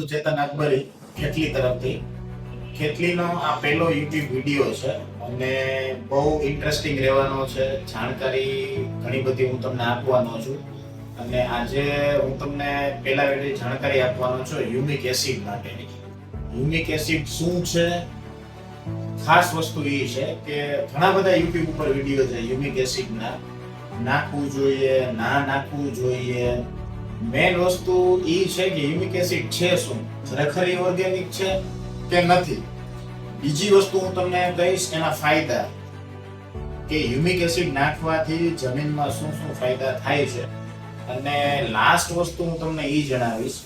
છું ચેતન અકબરી ખેતલી તરફથી. ખેતલીનો આ પહેલો યુટ્યુબ વિડીયો છે અને બહુ ઇન્ટરેસ્ટિંગ રહેવાનો છે. જાણકારી ઘણી બધી હું તમને આપવાનો છું અને આજે હું તમને પહેલા જાણકારી આપવાનો છું હ્યુમિક એસિડ માટેની. હ્યુમિક એસિડ શું છે? ખાસ વસ્તુ એ છે કે ઘણા બધા યુટ્યુબ ઉપર વિડીયો છે હ્યુમિક એસિડના, નાખવું જોઈએ ના નાખવું જોઈએ. મેન વસ્તુ એ છે કે હ્યુમિક એસિડ છે શું, ખરેખર એ ઓર્ગેનિક છે કે નથી. બીજી વસ્તુ હું તમને કહીશ એના ફાયદા, કે હ્યુમિક એસિડ નાખવાથી જમીનમાં શું શું ફાયદા થાય છે. અને લાસ્ટ વસ્તુ હું તમને એ જણાવીશ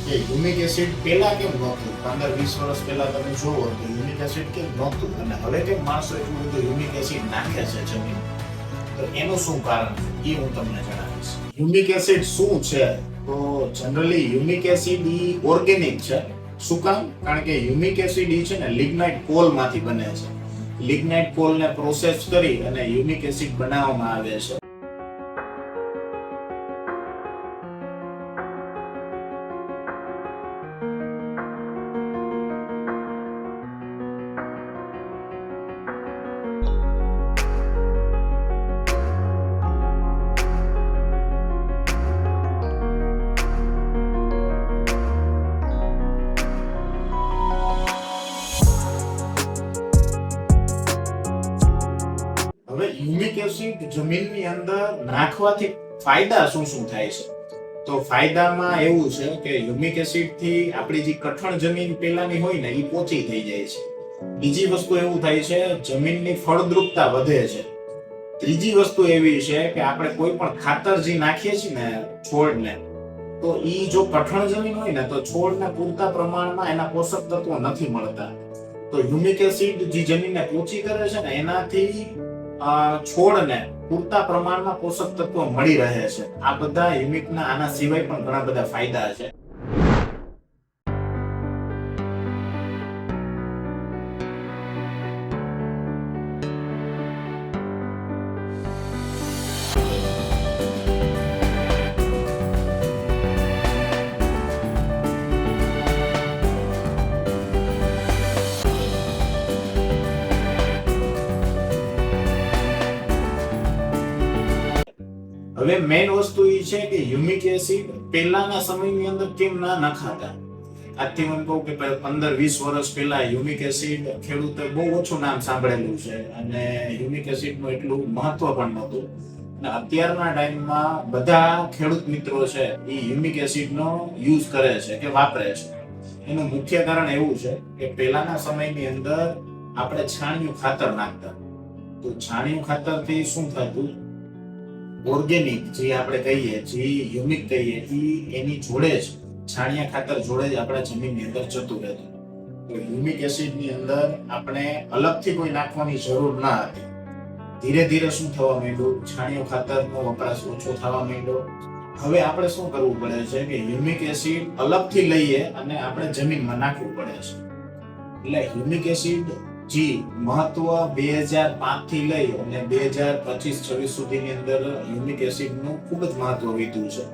કે હ્યુમિક એસિડ પહેલા કેમ નહોતું. 15-20 વર્ષ પહેલા તમે જોવો તો હ્યુમિક એસિડ કેમ નહોતું અને હવે કેમ માણસો એટલું બધું હ્યુમિક એસિડ નાખે છે જમીન. તો એનું શું કારણ છે એ હું તમને જણાવીશ. હ્યુમિક એસિડ શું છે? તો જનરલી હ્યુમિક એસિડ ઈ ઓર્ગેનિક છે. શું કામ? કારણ કે હ્યુમિક એસિડ ઈ છે ને લિગ્નાઇટ કોલમાંથી બને છે. લિગ્નાઇટ કોલને પ્રોસેસ કરી અને હ્યુમિક એસિડ બનાવવામાં આવે છે. હવે હ્યુમિક એસિડ જમીનની અંદર નાખવાથી ફાયદા શું શું થાય છે? તો ફાયદામાં એવું છે કે હ્યુમિક એસિડ થી આપણી જે કઠણ જમીન પેલાની હોય ને એ પોચી થઈ જાય છે. બીજી વસ્તુ એવું થાય છે જમીનની ફળદ્રુપતા વધે છે. ત્રીજી વસ્તુ એવી છે કે આપણે કોઈ પણ ખાતર જે નાખીએ છીએ ને છોડને, તો ઈ જો કઠણ જમીન હોય ને તો છોડને પૂરતા પ્રમાણમાં એના પોષક તત્વો નથી મળતા. તો હ્યુમિક એસિડ જે જમીનને પોચી કરે છે ને એનાથી છોડને પૂરતા પ્રમાણમાં પોષક તત્વો મળી રહે છે. આ બધા હ્યુમિકના આના સિવાય પણ ઘણા બધા ફાયદા છે. હવે મેઇન વસ્તુ એ છે કે હ્યુમિક એસિડ પહેલાના સમયની અંદર કેમ ના નખાતા. આજથી હું કહું કે 15-20 વર્ષ પહેલા હ્યુમિક એસિડ ખેડૂતે બહુ ઓછું નામ સાંભળેલું છે અને હ્યુમિક એસિડનું એટલું મહત્વ પણ નહોતું. અને અત્યારના ટાઈમમાં બધા ખેડૂત મિત્રો છે એ હ્યુમિક એસિડનો યુઝ કરે છે કે વાપરે છે. એનું મુખ્ય કારણ એવું છે કે પહેલાના સમયની અંદર આપણે છાણિયું ખાતર નાખતા. તો છાણિયું ખાતરથી શું થતું, ઓર્ગેનિક જે આપણે કહીએ, જે હ્યુમિક કહીએ, એની જોડે જ છાણિયા ખાતર જોડે જ આપણા જમીનની અંદર જતું રહેતું. તો હ્યુમિક એસિડની અંદર આપણે અલગથી કોઈ નાખવાની જરૂર ના હતી. ધીરે ધીરે શું થવા માંડ્યું, છાણિયા ખાતરનો વપરાશ ઓછો થવા માંડ્યો. હવે આપણે શું કરવું પડે છે કે હ્યુમિક એસિડ અલગથી લઈએ અને આપણે જમીનમાં નાખવું પડે છે. એટલે હ્યુમિક એસિડ જી મહત્વ 2005 થી લઈ અને 2025-26 સુધીની અંદર હ્યુમિક એસિડનું ખૂબ જ મહત્વ વધ્યું છે.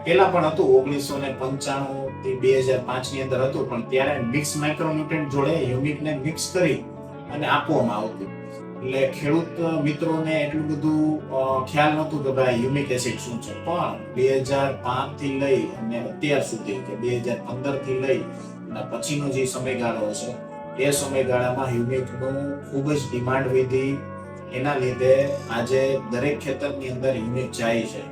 પહેલા પણ હતું 1995 થી 2005 ની અંદર હતું, પણ ત્યારે મિક્સ માઇક્રોન્યુટ્રન્ટ જોડે હ્યુમિકને મિક્સ કરી અને આપવામાં આવતું. એટલે ખેડૂત મિત્રોને એટલું બધું ખ્યાલ નહોતું કે ભાઈ હ્યુમિક એસિડ શું છે. પણ 2005 થી લઈ અને અત્યાર સુધી કે 2015 થી લઈ અને પછીનો જે સમયગાળો છે એ સમયગાળામાં હ્યુમિકનું ખૂબ જ ડિમાન્ડ વધી. એના લીધે આજે દરેક ખેતરની અંદર હ્યુમિક જાય છે.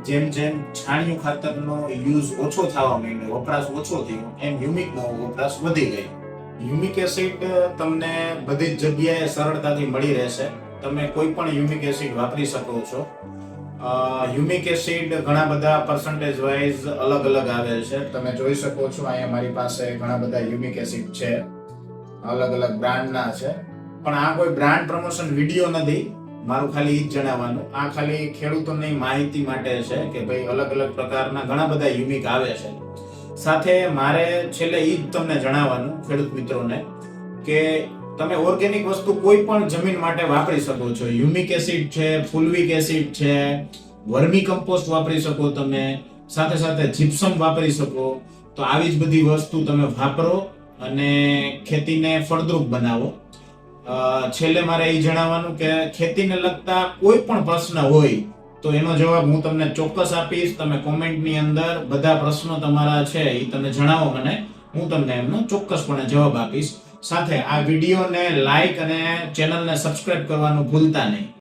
જેમ જેમ છાણિયું ખાતરનો યુઝ ઓછો થવા માંડ્યો, વપરાશ ઓછો થયો, એમ હ્યુમિકનો વપરાશ વધી ગયો. હ્યુમિક એસિડ તમને બધી જ જગ્યાએ સરળતાથી મળી રહેશે. તમે કોઈ પણ હ્યુમિક એસિડ વાપરી શકો છો. હ્યુમિક એસિડ ઘણા બધા પર્સન્ટેજ વાઇઝ અલગ અલગ આવે છે. તમે જોઈ શકો છો અહીંયા મારી પાસે ઘણા બધા હ્યુમિક એસિડ છે, અલગ અલગ બ્રાન્ડના છે. પણ આ કોઈ બ્રાન્ડ પ્રમોશન વિડીયો નથી, મારું ખાલી ઈ જ જણાવવાનું. આ ખાલી ખેડૂતોની માહિતી માટે છે કે ભાઈ અલગ અલગ પ્રકારના ઘણા બધા હ્યુમિક આવે છે. સાથે મારે છેલ્લે ઈ જ તમને જણાવવાનું ખેડૂત મિત્રોને કે તમે ઓર્ગેનિક વસ્તુ કોઈ પણ જમીન માટે વાપરી શકો છો. હ્યુમિક એસિડ છે, ફુલવિક એસિડ છે, વર્મી કમ્પોસ્ટ વાપરી શકો તમે, સાથે સાથે જીપ્સમ વાપરી શકો. તો આવી જ બધી વસ્તુ તમે વાપરો અને ખેતીને ફળદ્રુપ બનાવો. છેલ્લે મારે એ જણાવવાનું કે ખેતીને લગતા કોઈ પણ પ્રશ્ન હોય તો એનો જવાબ હું તમને ચોક્કસ આપીશ. તમે કોમેન્ટની અંદર બધા પ્રશ્નો તમારા છે એ તમે જણાવો મને, હું તમને એમનો ચોક્કસપણે જવાબ આપીશ. સાથે આ વિડીયોને લાઈક અને ચેનલને સબસ્ક્રાઇબ કરવાનું ભૂલતા નહીં.